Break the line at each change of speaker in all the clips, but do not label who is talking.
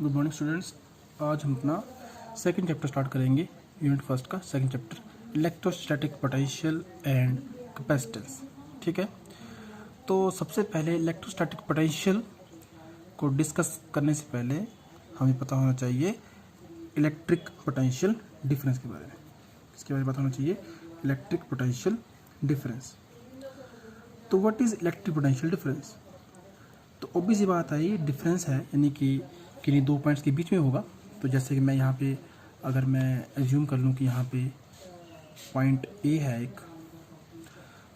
Good morning students. आज हम अपना सेकंड चैप्टर स्टार्ट करेंगे, यूनिट फर्स्ट का second chapter electrostatic potential and capacitance. ठीक है, तो सबसे पहले इलेक्ट्रोस्टैटिक पोटेंशियल को डिस्कस करने से पहले हमें पता होना चाहिए इलेक्ट्रिक पोटेंशियल डिफरेंस के बारे में। इसके बारे में पता होना चाहिए इलेक्ट्रिक पोटेंशियल डिफरेंस। तो what is electric potential difference? तो ऑब्वियस सी बात आई, डिफरेंस है यानी कि किन्हीं दो पॉइंट्स के बीच में होगा। तो जैसे कि मैं यहाँ पे अगर मैं एज्यूम कर लूँ कि यहाँ पे पॉइंट ए है एक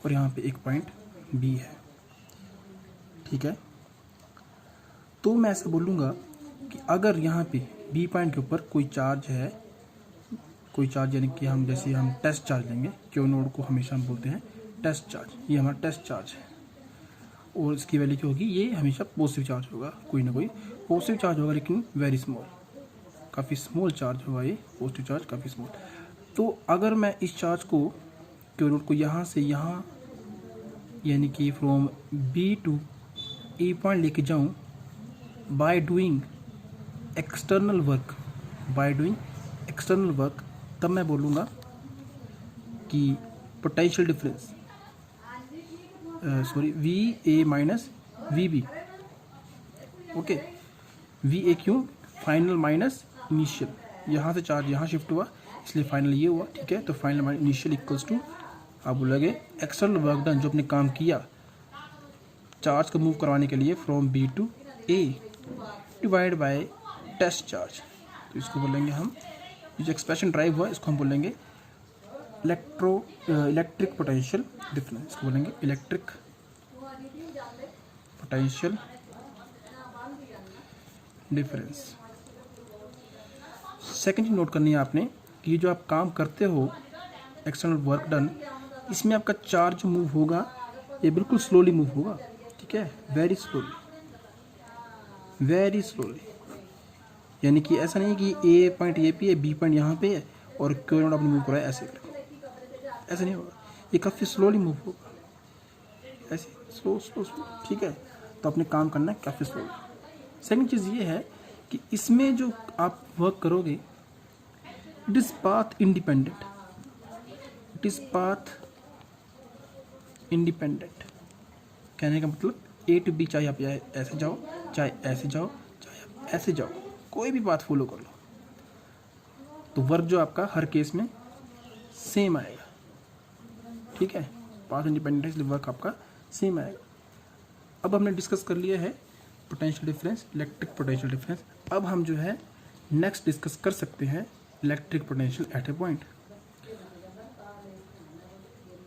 और यहाँ पे एक पॉइंट बी है, ठीक है, तो मैं ऐसा बोलूँगा कि अगर यहाँ पे बी पॉइंट के ऊपर कोई चार्ज है, कोई चार्ज यानी कि हम जैसे हम टेस्ट चार्ज लेंगे, क्यू नोड को हमेशा हम बोलते हैं टेस्ट चार्ज, ये हमारा टेस्ट चार्ज है और इसकी वैल्यू क्या होगी, ये हमेशा पॉजिटिव चार्ज होगा, कोई ना कोई पॉजिटिव चार्ज होगा लेकिन वेरी स्मॉल, काफ़ी स्मॉल चार्ज होगा ये पॉजिटिव चार्ज, काफ़ी स्मॉल। तो अगर मैं इस चार्ज को क्यू नोड को यहाँ से यहाँ यानी कि from B to A point लेके जाऊँ बाय डूइंग एक्सटर्नल वर्क, तब मैं बोलूँगा कि potential difference V A minus V B. Okay, V A क्यों? फाइनल माइनस इनिशियल, यहाँ से चार्ज यहाँ शिफ्ट हुआ इसलिए फाइनल ये हुआ, ठीक है। तो final minus initial equals to आप बोलोगे एक्सटर्नल वर्क डन, जो आपने काम किया चार्ज को मूव करवाने के लिए from B to A divide by test charge. तो इसको बोलेंगे हम, जो एक्सप्रेशन ड्राइव हुआ इसको हम बोलेंगे इलेक्ट्रिक पोटेंशियल डिफरेंस। इसको बोलेंगे इलेक्ट्रिक पोटेंशियल डिफरेंस। सेकेंड चीज नोट करनी है आपने कि ये जो आप काम करते हो एक्सटर्नल वर्क डन, इसमें आपका चार्ज मूव होगा ये बिल्कुल स्लोली मूव होगा, ठीक है, वेरी स्लोली। यानी कि ऐसा नहीं कि ए पॉइंट ये पे है, बी पॉइंट यहाँ पे है और क्यू नोड आपने मूव करा है ऐसे करके, ऐसा नहीं होगा, ये काफ़ी स्लोली मूव होगा, ऐसे स्लो, ठीक है। तो आपने काम करना है काफ़ी स्लोली। सेकंड चीज़ ये है कि इसमें जो आप वर्क करोगे इट इज़ पाथ इंडिपेंडेंट, कहने का मतलब ए टू बी, चाहे आप ऐसे जाओ, चाहे ऐसे जाओ, चाहे आप ऐसे जाओ, कोई भी पाथ फॉलो कर लो तो वर्क जो आपका हर केस में सेम आएगा, ठीक है। पाथ इंडिपेंडेंट इसलिए वर्क आपका सेम आएगा। अब हमने डिस्कस कर लिया है potential difference, electric potential difference. अब हम जो है नेक्स्ट डिस्कस कर सकते हैं electric potential at A point.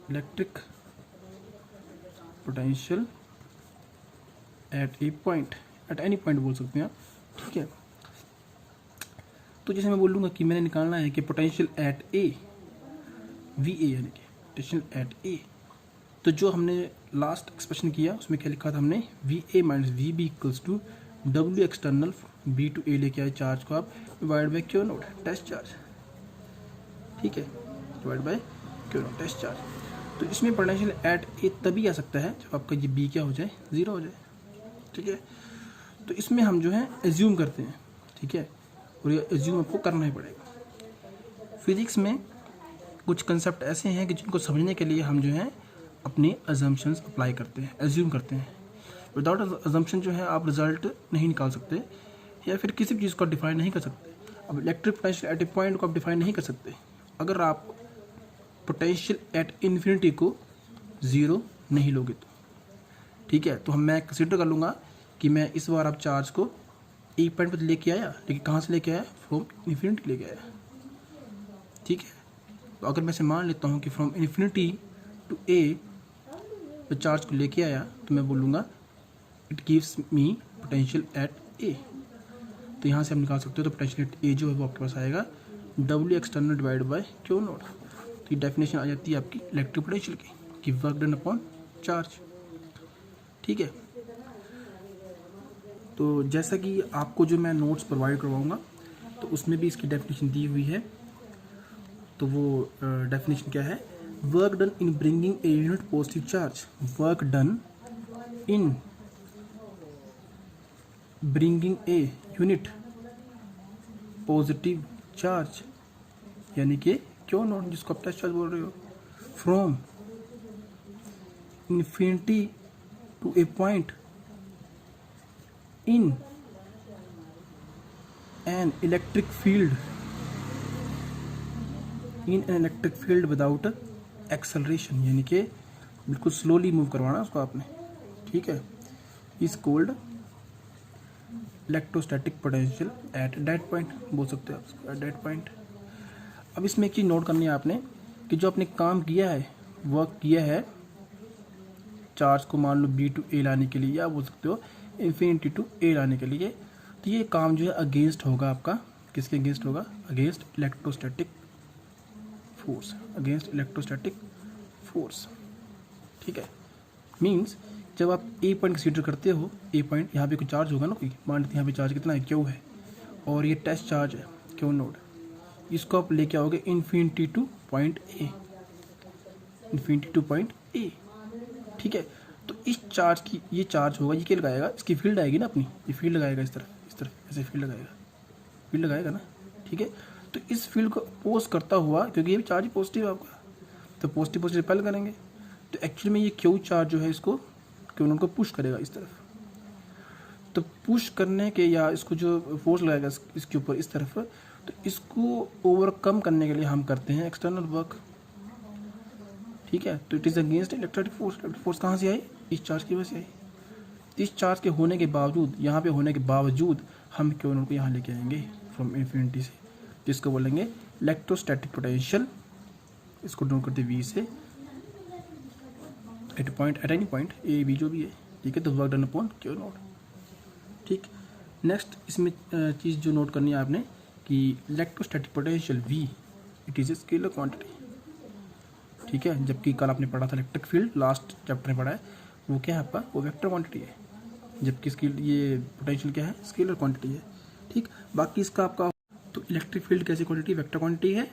Electric potential at A point, at any point बोल सकते हैं आप, ठीक है। तो जैसे मैं बोलूँगा कि मैंने निकालना है कि potential at A V A, यानी कि पोटेंशियल एट ए, तो जो हमने लास्ट एक्सप्रेशन किया उसमें क्या लिखा था हमने, V A minus V B equals to W external B to A लेके आए चार्ज को आप divide by Q naught test charge, ठीक है, divide by Q naught test charge. तो इसमें पोटेंशियल एट ए तभी आ सकता है जब आपका ये बी क्या हो जाए, ज़ीरो हो जाए, ठीक है। तो इसमें हम जो है एज्यूम करते हैं, ठीक है, और ये एज्यूम आपको करना ही पड़ेगा। फिजिक्स में कुछ कंसेप्ट ऐसे हैं कि जिनको समझने के लिए हम जो है अपने अजम्पशंस अप्लाई करते हैं, एज्यूम करते हैं। विदाउट अजम्पशन जो है आप रिजल्ट नहीं निकाल सकते या फिर किसी भी चीज़ को डिफाइन नहीं कर सकते। अब electric potential at A point को आप डिफाइन नहीं कर सकते अगर आप पोटेंशियल एट इन्फिनिटी को ज़ीरो नहीं लोगे तो, ठीक है। तो मैं कंसिडर कर लूँगा कि मैं इस बार आप चार्ज को ए पॉइंट पर लेके आया, लेकिन कहाँ से लेके आया, फ्रॉम इन्फिनिटी लेके आया, ठीक है। तो अगर मैं से मान लेता हूँ कि फ्रॉम इन्फिनिटी टू ए तो चार्ज को लेके आया, तो मैं बोलूँगा it gives me potential at A. तो यहाँ से हम निकाल सकते हो, तो पोटेंशियल एट ए जो है वो आपके पास आएगा W external divide by Q note. तो ये डेफिनेशन आ जाती है आपकी इलेक्ट्रिक पोटेंशियल की, कि वर्क डन अपॉन चार्ज, ठीक है। तो जैसा कि आपको जो मैं नोट्स प्रोवाइड करवाऊँगा तो उसमें भी इसकी डेफिनेशन दी हुई है। तो वो डेफिनेशन क्या है, work done in bringing a unit positive charge, work done in bringing a unit positive charge यानी कि क्यू नॉट, जिसको आप टेस्ट चार्ज बोल रहे हो, from infinity to A point in an electric field without acceleration, यानी कि बिल्कुल स्लोली मूव करवाना उसको आपने, ठीक है, is cold electrostatic potential at that point, बोल सकते हो आप उसको, एट दैट पॉइंट। अब इसमें एक चीज़ नोट करनी है आपने कि जो आपने काम किया है, वर्क किया है चार्ज को मान लो बी टू ए लाने के लिए, या बोल सकते हो इन्फिनिटी टू ए लाने के लिए, तो ये काम जो है अगेंस्ट होगा आपका, किसके अगेंस्ट होगा, against electrostatic force, against electrostatic force, ठीक है। मीन्स जब आप ए पॉइंट कंसीडर करते हो, ए पॉइंट यहाँ पे कोई चार्ज होगा ना, कोई मान लेते हैं यहाँ पे चार्ज कितना है, क्यू है, और ये टेस्ट चार्ज है क्यू नोड, इसको आप लेके आओगे infinity two point A, infinity two point A, ठीक है। तो इस चार्ज की, ये चार्ज होगा, ये क्या लगाएगा, इसकी फील्ड आएगी ना अपनी, ये फील्ड लगाएगा इस तरफ ऐसे फील्ड लगाएगा ना, ठीक है। तो इस फील्ड को अपोज करता हुआ, क्योंकि ये भी चार्ज पॉजिटिव है आपका, तो पॉजिटिव रिपेल करेंगे, तो एक्चुअली में ये क्यू चार्ज जो है इसको, क्यू नोड को पुश करेगा इस तरफ, तो पुश करने के, या इसको जो फोर्स लगाएगा इसके ऊपर इस तरफ, तो इसको ओवरकम करने के लिए हम करते हैं एक्सटर्नल वर्क, ठीक है। तो it is against electric force, electric force कहाँ से आई, इस चार्ज की वजह से आई। इस चार्ज के होने के बावजूद, यहाँ पे होने के बावजूद हम क्यू नोड को यहाँ लेके आएंगे फ्रॉम इन्फिनिटी से, जिसको बोलेंगे इलेक्ट्रोस्टैटिक पोटेंशियल, इसको नोट करते वी से, at point, at any point A B जो भी है, ठीक है। तो work done upon Q naught, ठीक। नेक्स्ट इसमें चीज़ जो नोट करनी है आपने कि electrostatic potential V, it is a scalar quantity, ठीक है। जबकि कल आपने पढ़ा था इलेक्ट्रिक फील्ड, लास्ट चैप्टर में पढ़ा है, वो क्या है आपका, वो वेक्टर क्वांटिटी है, जबकि इसकी ये पोटेंशियल क्या है, स्केलर क्वांटिटी है, ठीक। बाकी इसका आपका, तो इलेक्ट्रिक फील्ड कैसी क्वांटिटी, वेक्टर क्वांटिटी है,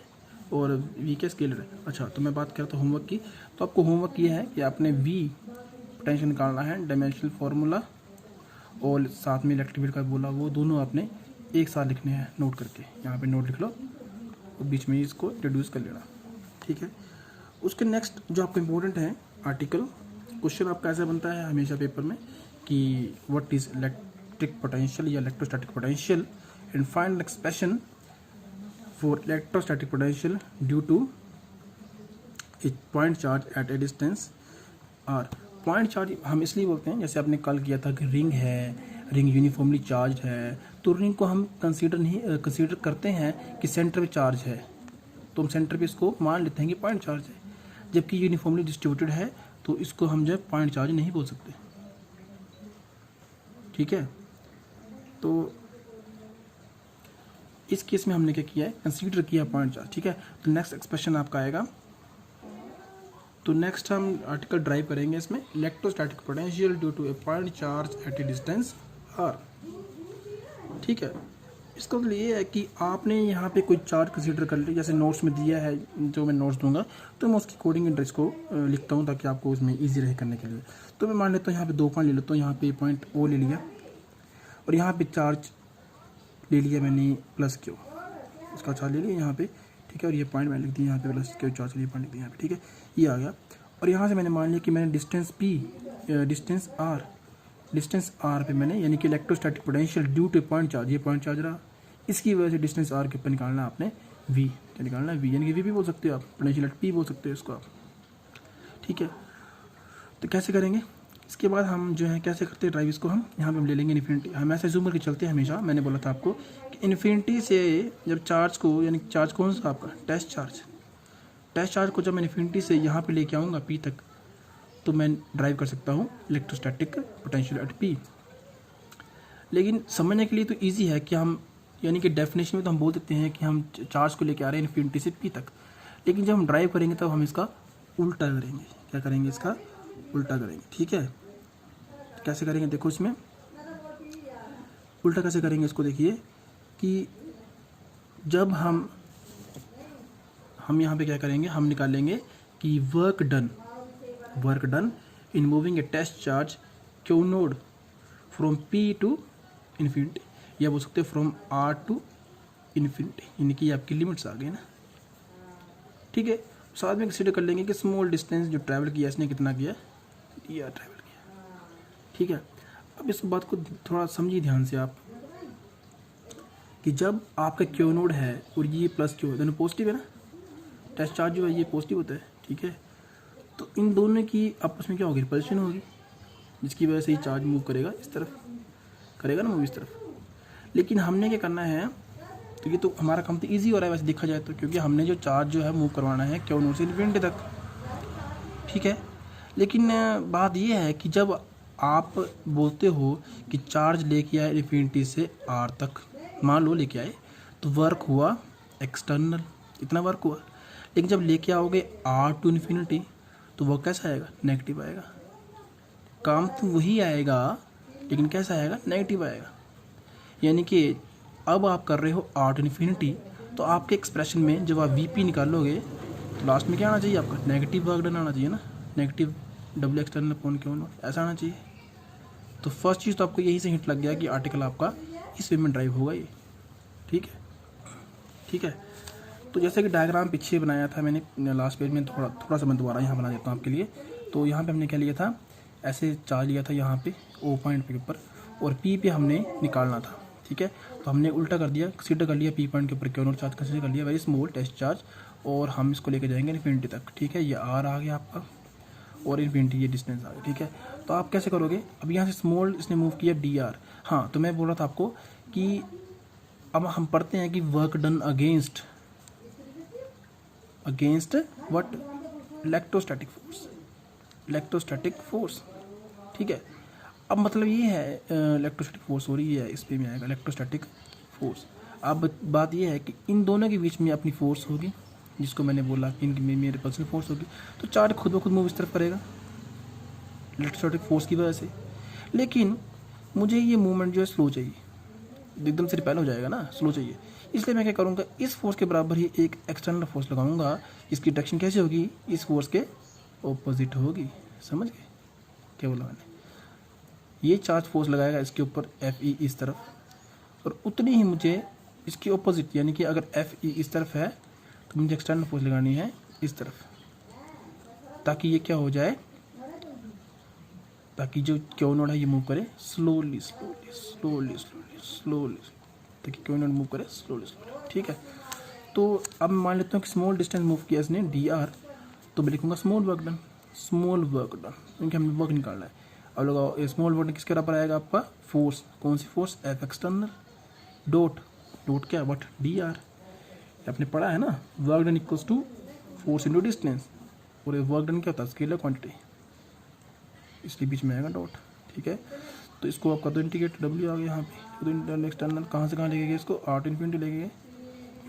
और वी क्या स्केलर है। अच्छा, तो मैं बात कर रहा था होमवर्क की, तो आपको होमवर्क ये है कि आपने वी पोटेंशियल निकालना है, डायमेंशनल फार्मूला और साथ में इलेक्ट्रिक फील्ड का बोला, वो दोनों आपने एक साथ लिखने हैं नोट करके, यहाँ पे नोट लिख लो और बीच में इसको इंट्रोड्यूस कर लेना, ठीक है। उसके नेक्स्ट जो आपका इम्पोर्टेंट है आर्टिकल, क्वेश्चन आपका ऐसा बनता है हमेशा पेपर में कि व्हाट इज इलेक्ट्रिक पोटेंशियल या electrostatic potential and find expression for electrostatic potential due to A point charge at a distance R. Point charge हम इसलिए बोलते हैं, जैसे आपने कल किया था कि रिंग है, रिंग यूनिफॉर्मली चार्ज है, तो रिंग को हम कंसीडर करते हैं कि सेंटर पे चार्ज है, तो हम सेंटर पे इसको मान लेते हैं कि पॉइंट चार्ज है। जबकि यूनिफॉर्मली डिस्ट्रीब्यूटेड है तो इसको हम जो पॉइंट चार्ज नहीं बोल सकते, ठीक है। तो इस केस में हमने क्या किया है, कंसीडर किया पॉइंट चार्ज, ठीक है। तो नेक्स्ट एक्सप्रेशन आपका आएगा, तो नेक्स्ट हम आर्टिकल ड्राइव करेंगे इसमें, electrostatic potential due to A point charge at a distance R, ठीक है। इसका मतलब ये है कि आपने यहाँ पे कोई चार्ज कंसीडर कर लिया, जैसे नोट्स में दिया है, जो मैं नोट्स दूंगा तो मैं उसकी कोडिंग एड्रेस को लिखता हूँ ताकि आपको उसमें इजी रहे करने के लिए। तो मैं मान लेता हूँ यहाँ पे 2 पॉइंट ले लेता हूँ, यहाँ पे पॉइंट ओ ले लिया और यहाँ पे चार्ज ले लिया मैंने प्लस क्यू, इसका चार्ज ले लिया यहाँ पे, ठीक है। और ये पॉइंट मैंने लिख दिया यहाँ पे प्लस क्यू चार्ज के लिए पॉइंट लिख दिया यहाँ पे, ठीक है, ये आ गया। और यहाँ से मैंने मान लिया कि मैंने डिस्टेंस पी, डिस्टेंस आर पे मैंने, यानी कि electrostatic potential due two point charge, ये पॉइंट चार्ज रहा, इसकी वजह से डिस्टेंस आर के ऊपर निकालना है आपने वी, क्या निकालना है वी, यानी कि वी भी बोल सकते हो आप, पोटेंशियल एट पी बोल सकते हो इसको आप, ठीक है। तो कैसे करेंगे, इसके बाद हम जो है कैसे करते हैं ड्राइव, इसको हम यहाँ पे हम ले लेंगे इन्फिनिटी, हम ऐसे जूम करके चलते हैं हमेशा। मैंने बोला था आपको कि इन्फिनिटी से जब चार्ज को, यानी चार्ज कौन सा आपका टेस्ट चार्ज को जब मैं इन्फिनिटी से यहाँ पे लेके आऊँगा पी तक, तो मैं ड्राइव कर सकता हूँ इलेक्ट्रोस्टैटिक पोटेंशियल एट पी। लेकिन समझने के लिए तो ईजी है कि हम, यानी कि डेफिनेशन में तो हम बोल देते हैं कि हम चार्ज को लेके आ रहे हैं इन्फिनिटी से पी तक, लेकिन जब हम ड्राइव करेंगे तब हम इसका उल्टा करेंगे, क्या करेंगे, इसका उल्टा करेंगे, ठीक है। तो कैसे करेंगे, देखो इसमें उल्टा कैसे करेंगे इसको, देखिए कि जब हम यहाँ पे क्या करेंगे, हम निकालेंगे कि work done in moving a test charge Q naught from P to infinity, या बोल सकते हैं फ्रॉम आर टू इन्फिनिटी, यानी कि आपकी लिमिट्स आ गई ना। ठीक है, साथ में कंसिडर कर लेंगे कि स्मॉल डिस्टेंस जो ट्रैवल किया इसने कितना किया, या ट्रैवल किया। ठीक है, अब इस बात को थोड़ा समझिए ध्यान से आप कि जब आपका क्यू नोड है और ये प्लस क्यू दोनों पॉजिटिव है ना, टेस्ट चार्ज जो है ये पॉजिटिव होता है। ठीक है, तो इन दोनों की आपस में क्या होगी, रिपल्शन होगी, जिसकी वजह से ये चार्ज मूव करेगा इस तरफ, करेगा ना मूव इस तरफ। लेकिन हमने क्या करना है, तो ये तो हमारा काम तो ईजी हो रहा है वैसे देखा जाए तो, क्योंकि हमने जो चार्ज जो है मूव करवाना है क्यू नोड से इन्फिनिटी तक। ठीक है, लेकिन बात ये है कि जब आप बोलते हो कि चार्ज लेके आए इन्फिनिटी से आर तक, मान लो लेके आए, तो वर्क हुआ एक्सटर्नल, इतना वर्क हुआ। लेकिन जब लेके आओगे आर टू इन्फिनिटी तो वह कैसा आएगा, नेगेटिव आएगा। काम तो वही आएगा लेकिन कैसा आएगा, नेगेटिव आएगा। यानी कि अब आप कर रहे हो आर टू इन्फिनिटी, तो आपके एक्सप्रेशन में जब आप वी पी निकालोगे तो लास्ट में क्या आना चाहिए आपका, नेगेटिव वर्क डन आना चाहिए ना, negative W external upon Q not, ऐसा आना चाहिए। तो फर्स्ट चीज़ तो आपको यही से हिंट लग गया कि आर्टिकल आपका इस वे में ड्राइव होगा ये। ठीक है, ठीक है। तो जैसे कि डायग्राम पीछे बनाया था मैंने लास्ट पेज में, थोड़ा सा मैं दोबारा यहाँ बना देता हूँ आपके लिए। तो यहाँ पे हमने क्या लिया था, ऐसे चार्ज लिया था यहाँ पे ओ पॉइंट के ऊपर, और पी पे हमने निकालना था। ठीक है, तो हमने उल्टा कर दिया, कंसीडर कर लिया पी पॉइंट के ऊपर क्यू नॉट चार्ज कंसीडर कर लिया, वेरी स्मॉल टेस्ट चार्ज, और हम इसको लेके जाएंगे इन्फिनिटी तक। ठीक है, ये आर आ गया आपका और इन्फिनिटी ये डिस्टेंस आ गया। ठीक है, तो आप कैसे करोगे, अब यहाँ से स्मॉल इसने मूव किया डी आर। हाँ, तो मैं बोल रहा था आपको कि अब हम पढ़ते हैं कि work done against what, electrostatic force, electrostatic force. ठीक है, अब मतलब ये है इलेक्ट्रोस्टैटिक फोर्स हो रही है, इस पे में आएगा इलेक्ट्रोस्टैटिक फोर्स। अब बात ये है कि इन दोनों के बीच में अपनी फोर्स होगी, जिसको मैंने बोला कि इनकी में रिपल्सन फोर्स होगी, तो चार्ज खुद ब खुद मूव इस तरफ करेगा इलेक्ट्रोस्टैटिक फोर्स की वजह से। लेकिन मुझे ये मूवमेंट जो है स्लो चाहिए, एकदम से रिपेल हो जाएगा ना, स्लो चाहिए। इसलिए मैं क्या करूँगा, इस फोर्स के बराबर ही एक एक्सटर्नल फोर्स लगाऊंगा, इसकी डायरेक्शन कैसे होगी, इस फोर्स के ऑपोजिट होगी। समझ गए क्या बोला मैंने, ये चार्ज फोर्स लगाएगा इसके ऊपर एफ ई इस तरफ, और उतनी ही मुझे इसकी ऑपोजिट, यानी कि अगर एफ ई इस तरफ है तो मुझे एक्सटर्नल फोर्स लगानी है इस तरफ, ताकि ये क्या हो जाए, ताकि जो क्यू नोड है ये मूव करे slowly slowly slowly slowly slowly, ताकि क्यू नोड मूव करे स्लोली स्लोली। ठीक है, तो अब मान लेता हूँ कि स्मॉल डिस्टेंस मूव किया इसने डी आर, तो मैं लिखूंगा small work done, small work done, क्योंकि हमें वर्क निकालना है। अब लगाओ स्मॉल वर्क किसके बराबर आएगा आपका, फोर्स, कौन सी force, F external dot dot क्या वट डी आर, आपने पढ़ा है ना, work done equals to force into distance, और वर्क डन क्या होता है, स्केलर क्वांटिटी, इसलिए बीच में आएगा डॉट। ठीक है, तो इसको आप कर दो इंटीग्रेट, डब्ल्यू आ गया यहाँ पे, तो इंटरनल एक्सटर्नल कहाँ से कहाँ लेके गए इसको, आर टू इन्फिनिटी लेके गए,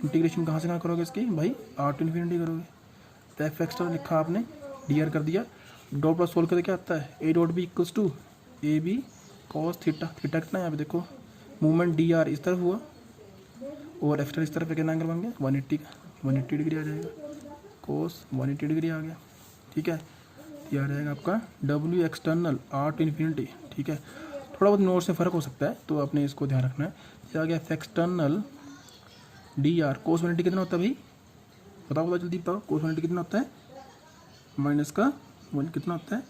इंटीग्रेशन कहाँ से कहाँ करोगे इसकी भाई, आर टू इन्फिनिटी करोगे। तो एफ एक्सटर्नल लिखा आपने, डी आर कर दिया, डॉट प्लस सोल्व करके क्या आता है, A dot B equals to A B cos theta, theta कितना है यहाँ पे देखो, मूवमेंट डी आर इस तरफ हुआ और एफ इस तरफ कितना एंगल बन गया, 180 का, 180 डिग्री आ जाएगा, कोस 180 डिग्री आ गया। ठीक है, ये आ जाएगा आपका W external R to infinity. ठीक है, थोड़ा बहुत नोट से फ़र्क हो सकता है, तो आपने इसको ध्यान रखना है। ये आ गया एफ एक्सटर्नल डी आर, कोस 180 कितना होता है भाई, बताओ जल्दी बताओ, कोस 180 कितना होता है, माइनस का 1 कितना होता है,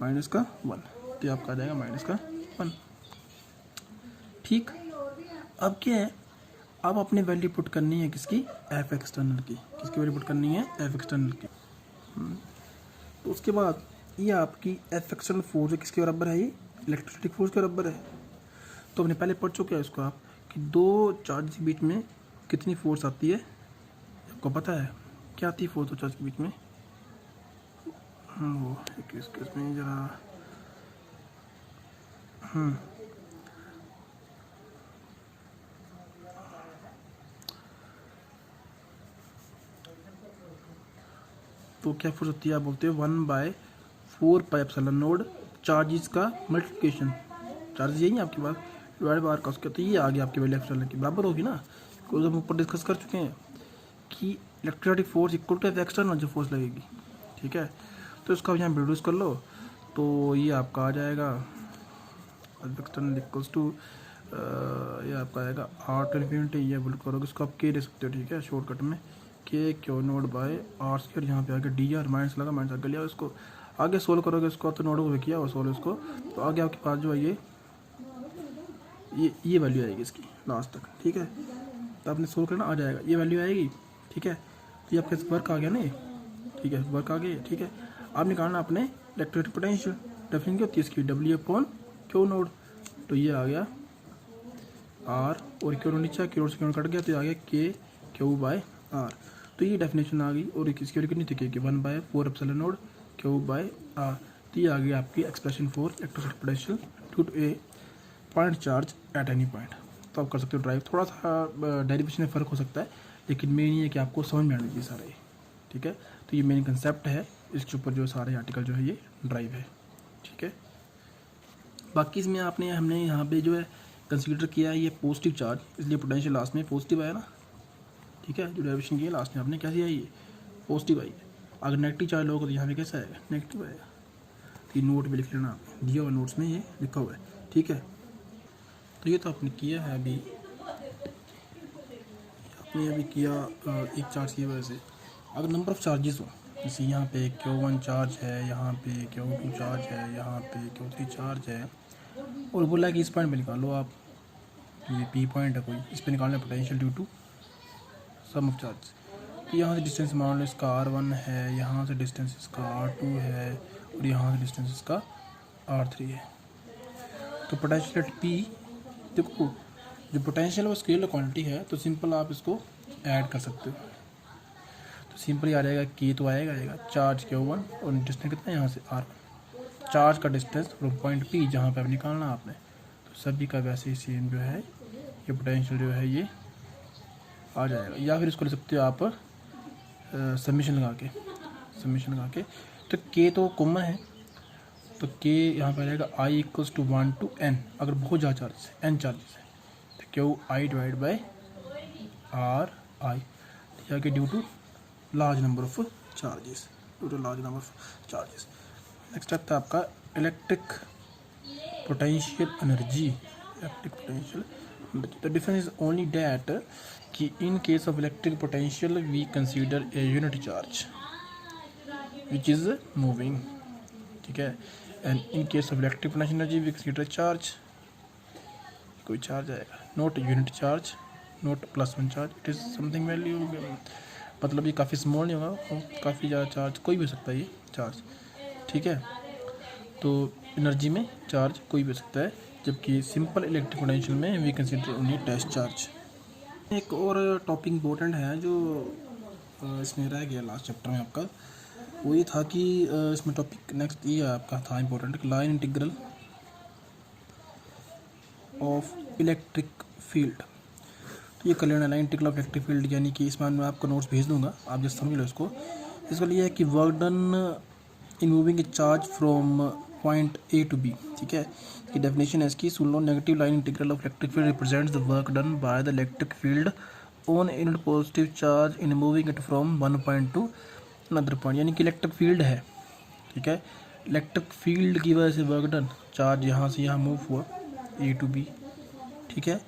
माइनस का 1, तो आपका आ जाएगा माइनस का 1। ठीक, अब क्या है, अब अपने वैल्यू पुट करनी है किसकी, एफ एक्सटर्नल की, किसकी वैल्यू पुट करनी है, एफ एक्सटर्नल की। तो उसके बाद ये आपकी एफ एक्सटर्नल फोर्स है किसके बराबर है, ये इलेक्ट्रोस्टैटिक फोर्स के बराबर है। तो हमने पहले पढ़ चुके हैं इसको आप, कि दो चार्ज के बीच में कितनी फोर्स आती है, आपको पता है क्या आती है फोर्स दो चार्ज के बीच में, वो किस केस में जरा, तो क्या फोर्स होती है, आप बोलते हो 1/4 पाई एप्सिलॉन नोड चार्जेस का मल्टीप्लिकेशन, चार्ज यही है आपके पास, डिवाइड बाय आर का, तो ये आ गया आपकी वैल्यू एप्सिलॉन की बराबर होगी ना, क्योंकि हम ऊपर डिस्कस कर चुके हैं कि electrostatic force equal to external जो फोर्स लगेगी। ठीक है, तो इसका यहाँ रिड्यूस कर लो, तो ये आपका आ जाएगा एक्सटर्नल इक्वल्स टू ये आपका आएगा आर टू इन्फिनिटी, ये बोल करोगे इसको आप के ले सकते हो, ठीक है, शॉर्टकट में K Q naught by R square, यहाँ पे आगे डी आर माइनस लगा, माइनस आगे लिया, इसको आगे सोल्व करोगे इसको, तो नोट को किया और सोल्व इसको, तो आगे आपके पास जो है ये वैल्यू आएगी इसकी लास्ट तक, ठीक है। तो आपने सोल्व करना आ जाएगा, ये वैल्यू आएगी, ठीक है। तो ये आपका वर्क आ गया ना ये, ठीक है, वर्क आ गया, ठीक है। आप निकालना अपने इलेक्ट्रिक पोटेंशियल, डेफिनेशन क्या होती है इसकी, डब्ल्यू अपॉन क्यू नोड, तो ये आ गया आर और क्यू नोड नीचे, क्यू नोड से क्यू नोड कट गया, तो ये आ गया के क्यू बाय आर, तो ये डेफिनेशन आ गई। और इसकी और कितनी थी कि 1/4 epsilon naught Q by R, तो ये आ गई आपकी expression for electric potential due to A point charge at any point. तो आप कर सकते हो ड्राइव, थोड़ा सा डेरिवेशन में फ़र्क हो सकता है, लेकिन मेन ये है कि आपको समझ में आना चाहिए सारा ये, ठीक है। तो ये मेन कंसेप्ट है, इसके ऊपर जो सारे आर्टिकल जो है ये ड्राइव है, ठीक है। बाकी इसमें हमने यहाँ पे जो है कंसीडर किया है ये पॉजिटिव चार्ज, इसलिए पोटेंशियल लास्ट में पॉजिटिव आया ना, ठीक है। जो डेरिवेशन की है लास्ट में आपने कैसी आई है, पॉजिटिव आई है। अगर नेगेटिव चार्ज लोगे तो यहाँ पे कैसा आएगा, नेगेटिव आएगा। तो ये नोट में लिख लेना, आपने दिया हुआ नोट्स में ये लिखा हुआ है, ठीक है। तो ये तो आपने किया है अभी, आपने अभी किया एक चार्ज की वजह से। अगर नंबर ऑफ चार्जेस हो, जैसे यहाँ पे Q1 चार्ज है, यहाँ पे Q2 चार्ज है, यहाँ पे Q3 चार्ज है, और बोला कि इस पॉइंट पे निकालो आप, ये पी पॉइंट है कोई, इस पे निकालना potential due to sum of charge. तो यहाँ से डिस्टेंस मान लो इसका R1 है, यहाँ से डिस्टेंस इसका R2 है, और यहाँ से डिस्टेंस इसका R3 है। तो पोटेंशियल एट पी, देखो जो पोटेंशियल वो स्केलर क्वांटिटी है, तो सिंपल आप इसको ऐड कर सकते हो, तो सिंपल ही आ जाएगा कि तो आएगा चार्ज Q1 और डिस्टेंस कितना है यहाँ से R1, चार्ज का डिस्टेंस फ्रॉम पॉइंट P जहाँ पे अब निकालना आपने, तो सभी का वैसे ही सेम जो है ये पोटेंशियल जो है ये आ जाएगा। या फिर इसको ले सकते हो आप समीशन लगा के, तो K तो कॉमन है, तो K यहाँ पर रहेगा I equals to 1 to N, अगर बहुत ज़्यादा चार्जेस है, N चार्जेस है, तो QI डिवाइड बाई RI, या कि due to large number of charges, next आता है आपका electric potential energy. The difference is only that कि in case of electric potential we consider a unit charge which is moving, ठीक है, and in case of electric potential energy we consider charge, कोई charge आएगा, not unit charge, not +1 charge, it is something value, मतलब ये काफ़ी small नहीं होगा, काफ़ी ज़्यादा चार्ज कोई भी हो सकता है ये चार्ज, ठीक है। तो एनर्जी में चार्ज कोई भी हो सकता है, जबकि सिंपल इलेक्ट्रिक पोटेंशियल में we consider only test charge. एक और टॉपिक इम्पोर्टेंट है जो इसमें रह गया लास्ट चैप्टर में आपका, वो ये था कि इसमें टॉपिक नेक्स्ट ये आपका था important, line integral of electric field. तो ये कर लेना, line integral of electric field, यानी कि इसमें मैं आपको नोट्स भेज दूंगा, आप जस्ट समझ लो इसको। इसका लिए है कि work done in moving a charge from point A to B, ठीक है। इसकी डेफिनेशन है इसकी, सुन लो, negative line integral of electric field represents the work done by the electric field on in positive charge in moving it from one point to another point, यानी कि electric field है, ठीक है, इलेक्ट्रिक फील्ड की वजह से work done, charge यहाँ से यहाँ मूव हुआ A to B, ठीक है,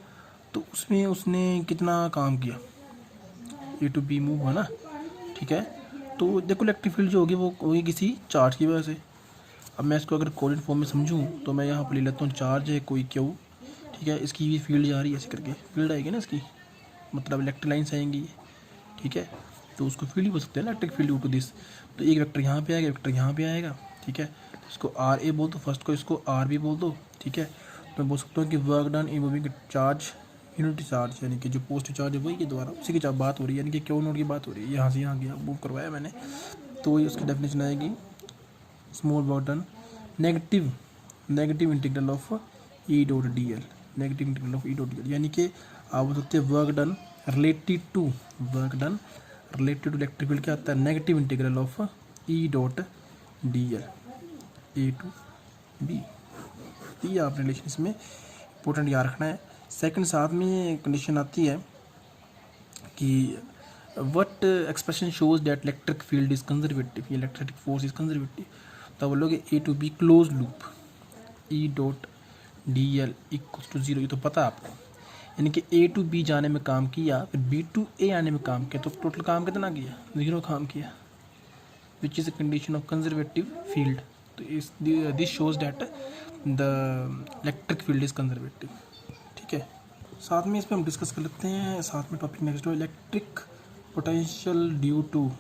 तो उसमें उसने कितना काम किया, A to B मूव हुआ ना, ठीक है। तो देखो इलेक्ट्रिक फील्ड जो होगी वो होगी किसी चार्ज की वजह से। अब मैं इसको अगर कोऑर्डिनेट फॉर्म में समझूं तो मैं यहाँ पर ले लेता हूँ चार्ज है कोई Q, ठीक है, इसकी भी फील्ड जा रही है ऐसे करके, फील्ड आएगी ना इसकी, मतलब इलेक्ट्रिक लाइन्स आएंगी, ठीक है, तो उसको फील्ड ही बोल सकते हैं ना, electric field due to this. तो एक वेक्टर यहाँ पे आएगा, वेक्टर यहाँ पे आएगा, ठीक है, तो इसको RA बोल दो फर्स्ट को, इसको RB बोल दो, ठीक है। तो मैं बोल सकता हूँ कि work done in moving charge unit charge, यानी कि जो पॉजिटिव चार्ज है वही के द्वारा उसी की बात हो रही है, यानी कि Q नोट की बात हो रही है, यहाँ से यहाँ गया मूव करवाया मैंने, तो ये उसकी डेफिनेशन आएगी small work done negative integral of E dot DL, negative integral of E dot DL, यानी कि आप बोल सकते हैं work done related to electric field क्या आता है, negative integral of E dot DL A to B। तो ये आप रिलेशन इसमें इंपॉर्टेंट याद रखना है। सेकंड साथ में कंडीशन आती है कि what expression shows that electric field is conservative, electric force is conservative, तो बोलोगे A to B close loop E dot DL equals to 0, ये तो पता है आपको। यानी कि A टू B जाने में काम किया, फिर B टू A आने में काम किया, तो टोटल काम कितना किया? 0 काम किया, which is a condition of conservative field. तो इस this shows that the electric field is conservative. ठीक है, साथ में इस पर हम डिस्कस कर लेते हैं, साथ में टॉपिक नेक्स्ट हो electric potential due to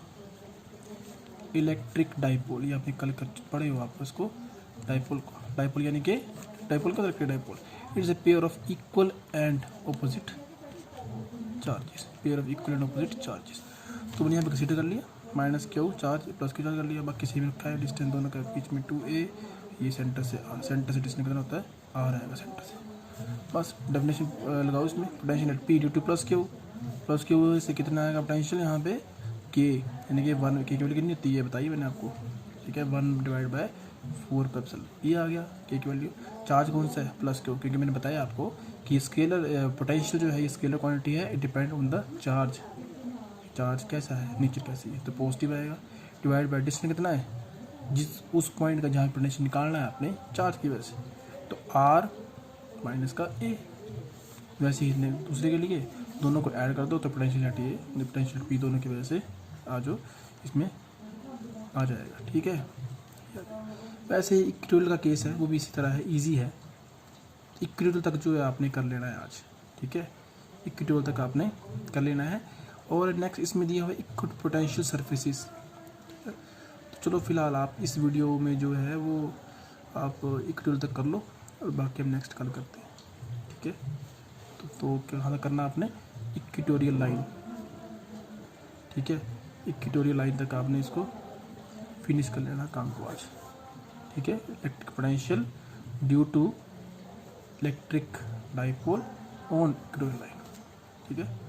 electric dipole. ये आपने कल पढ़े हो आप इसको, डाइपोल को। डाइपोल यानी कि डाइपोल का electric dipole, it's a pair of equal and opposite charges, pair of equal and opposite charges. तो मैंने यहाँ पे कंसीडर कर लिया minus Q charge plus Q charge कर लिया, बाकी सेम रखा है। डिस्टेंस दोनों के बीच में 2a, ये सेंटर से डिस्टेंस कितना होता है? r आएगा सेंटर से। बस डेफिनेशन लगाओ इसमें, potential at P due two plus Q से कितना आएगा पोटेंशियल यहाँ पे K, यानी कि 1 K की वैल्यू कितनी होती है बताइए मैंने आपको। ठीक है, 1 डिवाइड बाय 4 पेप्सल, ये आ गया K की वैल्यू। चार्ज कौन सा है? प्लस क्यू, क्योंकि मैंने बताया आपको कि स्केलर पोटेंशियल जो है ये स्केलर क्वांटिटी है, it depend on the charge. Charge कैसा है, नेचर कैसी है, तो पॉजिटिव आएगा। डिवाइड बाय डिस्टेंस कितना है, जिस उस पॉइंट का जहाँ पोटेंशियल निकालना है आपने चार्ज की वजह से, तो R माइनस का A। वैसे ही दूसरे के लिए दोनों को ऐड कर दो तो पोटेंशियल P दोनों की वजह से जो इसमें आ जाएगा। ठीक है, वैसे ही इक्विटोरियल का केस है, वो भी इसी तरह है, इजी है। इक्विटोरियल तक जो है आपने कर लेना है आज। ठीक है, इक्विटोरियल तक आपने कर लेना है। और नेक्स्ट इसमें दिया हुआ है इक्विट पोटेंशियल सर्फेसिस। तो चलो फिलहाल आप इस वीडियो में जो है वो आप इक्विटोरियल तक कर लो, और बाकी हम नेक्स्ट कल करते हैं। ठीक है, तो क्या करना आपने, इक्विटोरियल लाइन। ठीक है, इक्विटोरियल लाइन तक आपने इसको फिनिश कर लेना काम को आज। ठीक है, electric potential due to electric dipole on equatorial line. ठीक है।